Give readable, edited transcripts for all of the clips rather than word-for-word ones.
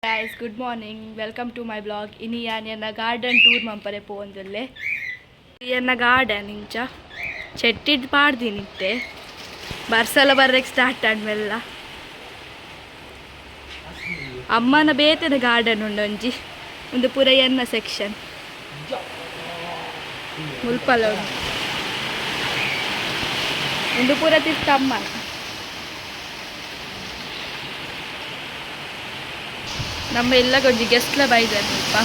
Guys, good morning. Welcome to my vlog. Ini yana garden tour mampare povondulle. Yana garden incha chettid paardinitte. Barsala barrek start admella. Ammana betena garden undonji. Undu pura yana section. Mulpala undu pura titta ammana. ನಮ್ಮ ಎಲ್ಲ ಗೊಂಜಿ ಗೆಸ್ಟ್ಲ ಬೈದಾರೆ ಸ್ವಲ್ಪ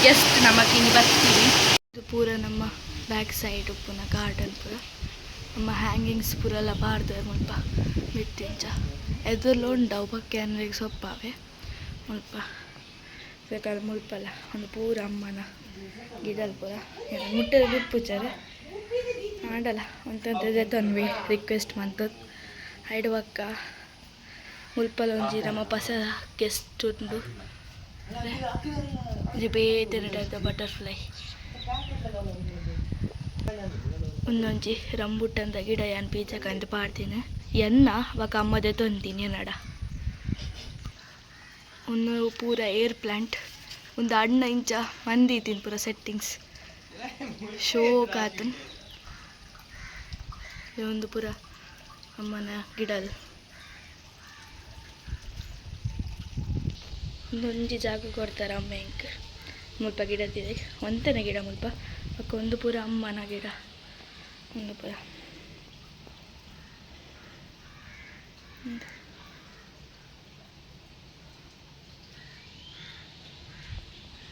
guest ನಮಗಿನಿ ಬರ್ತೀವಿ. ಇದು ಪೂರ ನಮ್ಮ back side ಪುನಃ garden ಪೂರ ನಮ್ಮ ಹ್ಯಾಂಗಿಂಗ್ಸ್ ಪೂರ ಎಲ್ಲ ಬಾರ್ದಾರೆ ಮುಲ್ಪ ಬಿಟ್ಟಿಂಚ ಎದುರ್ಲು ಉಂಡವು ಪಕ್ಕೆ ಅನ್ನರಿಗೆ ಸೊಪ್ಪಾವೆ ಮುಲ್ಪ ಬೇಕಾದ್ರೆ ಮುಲ್ಪಲ್ಲ ಒಂದು ಪೂರ ಅಮ್ಮನ ಗಿಡಲ್ ಪೂರ ಮುಟ್ಟದ ಬಿಪ್ಪುಚಾರೆ ಆಡಲ್ಲ ಅಂತಂದ್ರೆ ತನ್ವಿ ರಿಕ್ವೆಸ್ಟ್ ಮಂತದ್ದು ಐಡುವಕ್ಕ ಮುಲ್ಪಲ ಒಂಜಿ ನಮ್ಮ ಪಸ ಗೆಸ್ಟ್ ಉಂಡು ಒಂಜಿ ಬೇತೆ ಬಟರ್ಫ್ಲೈ ಒಂದೊಂಜಿ ರಂಬುಟ್ಟಂದ ಗಿಡ ಯಾನ್ ಪೀಚಕಂದು ಪಾಡ್ತೀನಿ ಎನ್ನ ಅವಕ್ಕ ಅಮ್ಮದೆ ತೊಂತೀನಿ ನಡ ಒಂದು ಪೂರ ಏರ್ ಪ್ಲಾಂಟ್ ಒಂದು ಅಣ್ಣ ಇಂಚ ಮಂದಿತೀನಿ ಪೂರ ಸೆಟ್ಟಿಂಗ್ಸ್ ಶೋ ಕಾತನ್ ಒಂದು ಪೂರ ಅಮ್ಮನ ಗಿಡಲ್ ಒಂದೊಂಜಿ ಜಾಗ ಕೊಡ್ತಾರೆ ಅಮ್ಮ ಇಂಕ ಮುಲ್ಪ ಗಿಡದಿದೆ ಒಂತನೇ ಗಿಡ ಮುಲ್ಪ ಅಕ್ಕ ಒಂದು ಪೂರ ಅಮ್ಮನ ಗಿಡ ಒಂದು ಪೂರ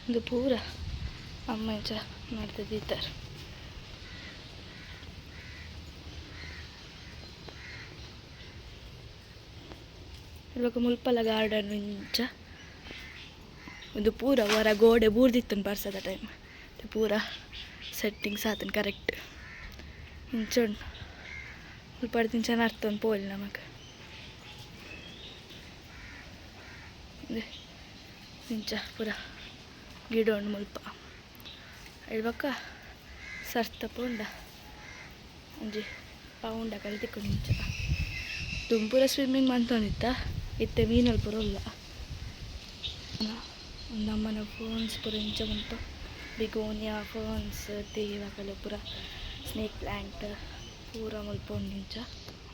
ಒಂದು ಪೂರ ಅಮ್ಮ ಇಂಚ ಮಾಡ್ತಿದ್ದಾರೆ. ಇವಾಗ ಮುಲ್ಪಲ ಗಾರ್ಡನ್ ಇಂಚ ಒಂದು ಪೂರ ಹೊರ ಗೋಡೆ ಬೂರ್ದಿತ್ತು ಬರ್ಸದ ಟೈಮ್ ಪೂರ ಸೆಟ್ಟಿಂಗ್ಸ್ ಆತನ ಕರೆಕ್ಟ್ ಇಂಚುಂಡು ಮುಲ್ಪಡ್ತೀನಿ ಚೆನ್ನಾಗಿ ಅರ್ಥೊಂದು ಪೋಲಿ ನಮಗೆ ಇಂಚ ಪೂರ ಗಿಡ ಉಂಡು ಮುಲ್ಪ ಹೇಳ್ಬಕ್ಕ ಸರ್ತ ಉಂಡ ಒಂಜಿ ಪೌಂಡ ಕಲಿತಿಕ್ಕೊಂಡು ಇಂಚ ತುಂಬೂರ ಸ್ವಿಮ್ಮಿಂಗ್ ಮಂತೊಂದಿತ್ತ ಇತ್ತೆ ಮೀನಲ್ಲಿ ಪೂರ ಇಲ್ಲ ನಮ್ಮನ ಫೋನ್ಸ್ ಪೂರ ಇಂಚ ಮುಲ್ಪ ಬಿಗೋನಿಯಾ ಫೋನ್ಸ್ ತೇವಕಲು ಪೂರ ಸ್ನೇಕ್ ಪ್ಲ್ಯಾಂಟ್ ಪೂರ ಮುಲ್ಪ ಒಂದು ಇಂಚ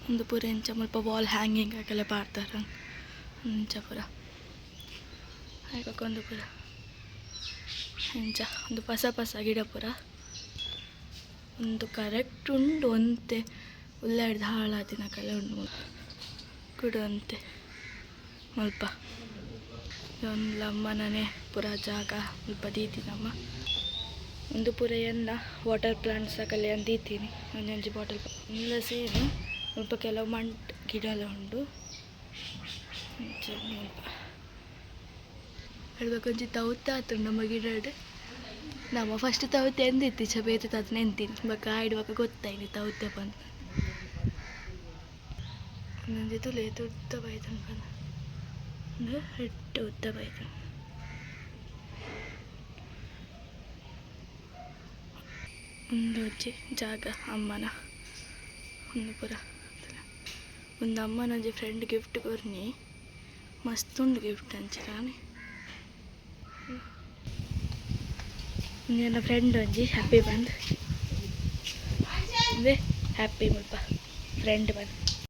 ಒಂದು ಪೂರ ಇಂಚ ಮುಲ್ಪ ವಾಲ್ ಹ್ಯಾಂಗಿಂಗ್ ಹಾಕೆಲ್ಲ ಪಾಡ್ತಾರೆ ಇಂಚ ಪೂರ ಹಾಕೊಂದು ಪೂರ ಇಂಚ ಒಂದು ಪಸ ಗಿಡ ಪೂರ ಒಂದು ಕರೆಕ್ಟ್ ಉಂಡು ಅಂತೆ ಉಲ್ಲಾಡ್ದು ಹಾಳಾದಿನಕ್ಕೆಲ್ಲ ಉಂಡು ಕುಡು ಅಂತೆ ಮುಲ್ಪ ಒಂದು ಅಮ್ಮನೇ ಪೂರ ಜಾಗ ಸ್ವಲ್ಪ ದೀತಿನಮ್ಮ ಒಂದು ಪೂರ ಎಲ್ಲ ವಾಟರ್ ಪ್ಲಾಂಟ್ಸ್ ಹಾಕಲ್ಲಿ ಅಂದೀತೀನಿ ಒಂದೊಂಜಿ ಬಾಟಲ್ ಎಲ್ಲ ಸೇರಿ ಸ್ವಲ್ಪ ಕೆಲವು ಮಂಟ್ ಗಿಡ ಎಲ್ಲ ಉಂಡು ಹೇಳ್ಬೇಕೊಂಚಿ ತೌತ ಆತು ನಮ್ಮ ಗಿಡ ನಮ್ಮ ಫಸ್ಟ್ ತೌತೆ ಎಂದಿತ್ತು ಬೇತೆ ಅದನ್ನ ಎಂತೀನಿ ಬಕ್ಕ ಆಡುವಾಗ ಗೊತ್ತಾಯ್ತು ತೌತೆ ಬಂದು ಒಂದೊಂದು ತುಲೆ ತುಡ್ತ ಬಾಯ್ತನ್ ಬಂದು ಹೆಟ್ಟು ಉದ್ದ ಬಾಯ್ತು ಒಂದು ಅಜ್ಜಿ ಜಾಗ ಅಮ್ಮನ ಒಂದು ಪೂರ ಒಂದು ಅಮ್ಮನ ಒಂಜಿ ಫ್ರೆಂಡ್ ಗಿಫ್ಟ್ ಕೊರ್ನಿ ಮಸ್ತ್ ಉಂಡು ಗಿಫ್ಟ್ ಅಂಚಿರಾನಿ ನನ್ನ ಫ್ರೆಂಡ್ ಒಂಜಿ ಹ್ಯಾಪಿ ಬಂದು ಅಂದರೆ ಹ್ಯಾಪಿ ಮುಲ್ಪ ಫ್ರೆಂಡ್ ಬಂದು